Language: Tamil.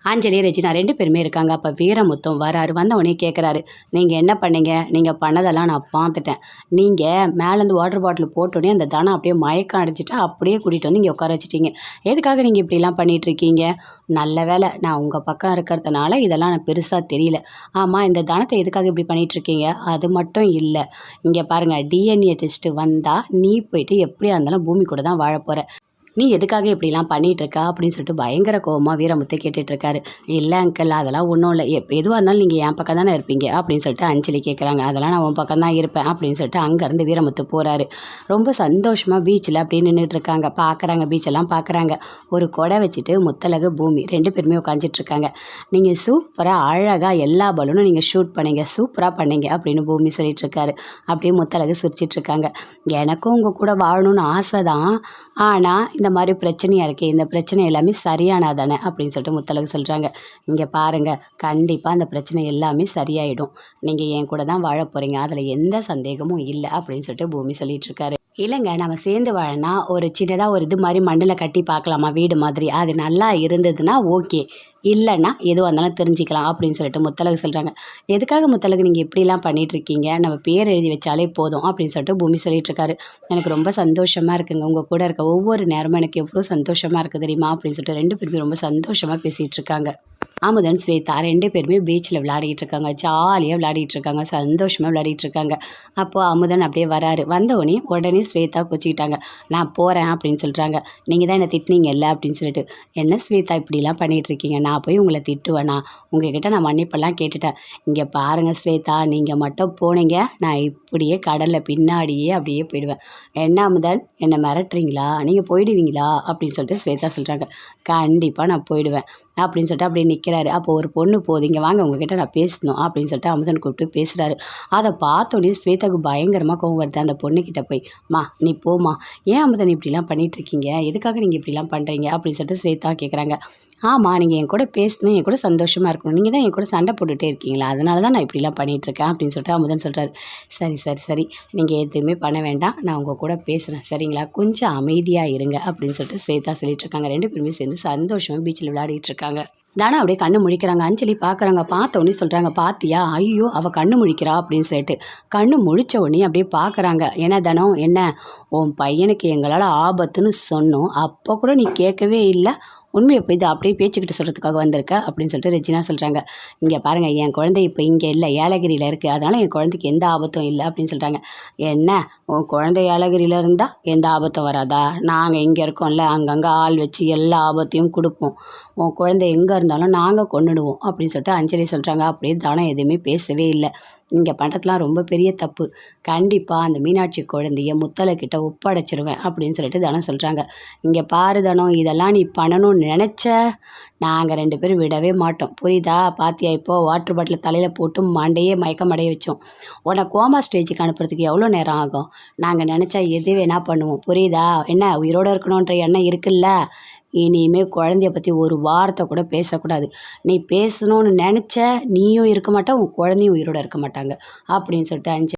அஞ்சலி, ரெஜினா 2 பேருமே இருக்காங்க. அப்போ வீரமுத்தும் வராரு. வந்தவொடனே கேட்குறாரு, நீங்கள் என்ன பண்ணீங்க? நீங்கள் பண்ணதெல்லாம் நான் பார்த்துட்டேன். நீங்கள் மேலேருந்து வாட்டர் பாட்டில் போட்டோடனே அந்த தனம் அப்படியே மயக்கம் அடிச்சிட்டு அப்படியே கூட்டிகிட்டு வந்து இங்கே உட்கார வச்சிட்டீங்க. எதுக்காக நீங்கள் இப்படிலாம் பண்ணிகிட்ருக்கீங்க? நல்ல வேலை நான் உங்கள் பக்கம் இருக்கிறதுனால இதெல்லாம் நான் பெருசாக தெரியல. ஆமாம், இந்த தனத்தை எதுக்காக இப்படி பண்ணிகிட்ருக்கீங்க? அது மட்டும் இல்லை, இங்கே பாருங்கள், டிஎன்ஏ டெஸ்ட்டு வந்தால் நீ போயிட்டு எப்படியா இருந்தாலும் பூமி கூட தான் வாழ போகிற. நீ எதுக்காக இப்படிலாம் பண்ணிகிட்ருக்கா அப்படின்னு சொல்லிட்டு பயங்கர கோவமாக வீரமுத்து கேட்டுட்ருக்காரு. இல்லை அங்கிள், அதெல்லாம் ஒன்றும் இல்லை. எதுவாக இருந்தாலும் நீங்கள் என் பக்கம் தானே இருப்பீங்க அப்படின்னு சொல்லிட்டு அஞ்சலி கேட்குறாங்க. அதெல்லாம் நான் உன் பக்கம் தான் இருப்பேன் அப்படின்னு சொல்லிட்டு அங்கேருந்து வீரமுத்து போகிறாரு. ரொம்ப சந்தோஷமாக பீச்சில் அப்படியே நின்றுட்டுருக்காங்க. பார்க்குறாங்க, பீச்செல்லாம் பார்க்குறாங்க. ஒரு கொடை வச்சுட்டு முத்தழகு, பூமி 2 பேருமே உட்காந்துட்ருக்காங்க. நீங்கள் சூப்பராக அழகாக எல்லா பலூனும் நீங்கள் ஷூட் பண்ணீங்க, சூப்பராக பண்ணீங்க அப்படின்னு பூமி சொல்லிகிட்ருக்காரு. அப்படியே முத்தழகு சிரிச்சிட்ருக்காங்க. எனக்கும் உங்கள் கூட வாழணும்னு ஆசை தான், ஆனால் இந்த மாதிரி பிரச்சனையாக இருக்கே, இந்த பிரச்சனை எல்லாமே சரியானதானே அப்படின்னு சொல்லிட்டு முத்தழகு சொல்கிறாங்க. இங்கே பாருங்கள், கண்டிப்பாக அந்த பிரச்சனை எல்லாமே சரியாயிடும். நீங்கள் என் கூட தான் வாழ போகிறீங்க, அதில் எந்த சந்தேகமும் இல்லை அப்படின்னு சொல்லிட்டு பூமி சொல்லிகிட்ருக்காரு. இல்லைங்க, நம்ம சேர்ந்து வாழனா ஒரு சின்னதாக ஒரு இது மாதிரி மண்ணில் கட்டி பார்க்கலாமா, வீடு மாதிரி. அது நல்லா இருந்ததுன்னா ஓகே, இல்லைன்னா எதுவாக இருந்தாலும் தெரிஞ்சுக்கலாம் அப்படின்னு சொல்லிட்டு முத்தழகு சொல்கிறாங்க. எதுக்காக முத்தழகு நீங்கள் இப்படிலாம் பண்ணிகிட்ருக்கீங்க? நம்ம பேர் எழுதி வச்சாலே போதும் அப்படின்னு சொல்லிட்டு பூமி சொல்லிகிட்ருக்காரு. எனக்கு ரொம்ப சந்தோஷமாக இருக்குங்க, உங்கள் கூட இருக்க ஒவ்வொரு நேரமும் எனக்கு எவ்வளோ சந்தோஷமாக இருக்குது தெரியுமா அப்படின்னு சொல்லிட்டு 2 பேருமே ரொம்ப சந்தோஷமாக பேசிகிட்டு இருக்காங்க. அமுதன், ஸ்வேதா 2 பேருமே பீச்சில் விளையாடிட்டு இருக்காங்க. ஜாலியாக விளையாடிட்டு இருக்காங்க, சந்தோஷமாக விளையாடிட்டு இருக்காங்க. அப்போது அமுதன் அப்படியே வராரு. உடனே ஸ்வேதா கொச்சிக்கிட்டாங்க. நான் போகிறேன் அப்படின்னு சொல்கிறாங்க. நீங்கள் தான் என்னை திட்டினீங்கல்ல அப்படின்னு சொல்லிட்டு. என்ன ஸ்வேதா இப்படிலாம் பண்ணிகிட்ருக்கீங்க? நான் போய் உங்களை திட்டுவேனா? உங்ககிட்ட நான் மன்னிப்பெல்லாம் கேட்டுட்டேன். இங்கே பாருங்கள் ஸ்வேதா, நீங்கள் மட்டும் போனீங்க, நான் இப்படியே கடலில் பின்னாடியே அப்படியே போயிடுவேன். என்ன அமுதன், என்னை மிரட்டுறீங்களா? நீங்கள் போயிடுவீங்களா அப்படின்னு சொல்லிட்டு ஸ்வேதா சொல்கிறாங்க. கண்டிப்பாக நான் போயிடுவேன் அப்படின்னு சொல்லிட்டு அப்படியே நிற்கிறாரு. அப்போ ஒரு பொண்ணு போகுது, இங்கே வாங்க உங்ககிட்ட நான் பேசணும் அப்படின்னு சொல்லிட்டு அமுதன் கூப்பிட்டு பேசுகிறாரு. அதை பார்த்தோன்னே ஸ்வேதாவுக்கு பயங்கரமாக கோவம் வருது. அந்த பொண்ணுக்கிட்ட போய், மா நீ போமா, ஏன் அமுதன் இப்படிலாம் பண்ணிகிட்ருக்கீங்க? எதுக்காக நீங்கள் இப்படிலாம் பண்ணுறீங்க அப்படின்னு சொல்லிட்டு ஸ்வேதா கேட்குறாங்க. ஆமாம், நீங்கள் என் கூட பேசணும், என் கூட சந்தோஷமாக இருக்கணும். நீங்கள் தான் என் கூட சண்டை போட்டுகிட்டே இருக்கீங்களா, அதனால தான் நான் இப்படிலாம் பண்ணிகிட்ருக்கேன் அப்படின்னு சொல்லிட்டு அமுதன் சொல்கிறாரு. சரி சரி சரி, நீங்கள் எதுவுமே பண்ண வேண்டாம், நான் உங்கள் கூட பேசுகிறேன் சரிங்களா, கொஞ்சம் அமைதியாக இருங்க அப்படின்னு சொல்லிட்டு ஸ்வேதா சொல்லிகிட்ருக்காங்க. 2 பேருமே சேர்ந்து சந்தோஷமாக பீச்சில் விளையாடிட்டு இருக்காங்க. தானே அப்படியே கண்ணு முழிக்கிறாங்க. அஞ்சலி பார்க்குறாங்க. பார்த்த உடனே சொல்கிறாங்க, பாத்தியா, ஐயோ அவள் கண்ணு முழிக்கிறா அப்படின்னு சொல்லிட்டு. கண்ணு முழித்த உடனே அப்படியே பார்க்குறாங்க. என்ன தனம், என்ன உன் பையனுக்கு எங்களால் ஆபத்துன்னு சொன்னோம், அப்போ கூட நீ கேட்கவே இல்லை, உண்மையை போய் இது அப்படியே பேச்சுக்கிட்டு சொல்கிறதுக்காக வந்திருக்க அப்படின்னு சொல்லிட்டு ரெஜினா சொல்கிறாங்க. இங்கே பாருங்கள், என் குழந்தை இப்போ இங்கே இல்லை, ஏலகிரியில் இருக்குது, அதனால் என் குழந்தைக்கு எந்த ஆபத்தும் இல்லை அப்படின்னு சொல்கிறாங்க. என்ன, உன் குழந்தை ஏலகிரியில் இருந்தால் எந்த ஆபத்தும் வராதா? நாங்கள் இங்கே இருக்கோம்ல, அங்கங்கே ஆள் வச்சு எல்லா ஆபத்தையும் கொடுப்போம், உன் குழந்தை எங்கே இருந்தாலும் நாங்கள் கொன்னுடுவோம் அப்படின்னு சொல்லிட்டு அஞ்சலி சொல்கிறாங்க. அப்படியே தானம் எதுவுமே பேசவே இல்லை. இங்கே பண்ணுறதுலாம் ரொம்ப பெரிய தப்பு, கண்டிப்பாக அந்த மீனாட்சி குழந்தைய முத்தழகிட்ட ஒப்படைச்சிருவேன் அப்படின்னு சொல்லிட்டு தனம் சொல்கிறாங்க. இங்கே பாரு தனம், இதெல்லாம் நீ பண்ணணும்னு நினச்ச, நாங்கள் 2 பேரும் விடவே மாட்டோம், புரியுதா? பாத்தியா, இப்போது வாட்டர் பாட்டில் தலையில் போட்டு மண்டையே மயக்கம் அடைய வச்சோம். உன்னை கோமா ஸ்டேஜுக்கு அனுப்புறதுக்கு எவ்வளோ நேரம் ஆகும்? நாங்கள் நினச்சா எது வேணா பண்ணுவோம், புரியுதா? என்ன உயிரோடு இருக்கணுன்ற எண்ணம் இருக்குல்ல, இனிமேல் குழந்தைய பற்றி ஒரு வார்த்தை கூட பேசக்கூடாது. நீ பேசணும்னு நினச்ச, நீயும் இருக்க மாட்ட, உன் குழந்தையும் உயிரோடு இருக்க மாட்டாங்க அப்படின்னு சொல்லிட்டு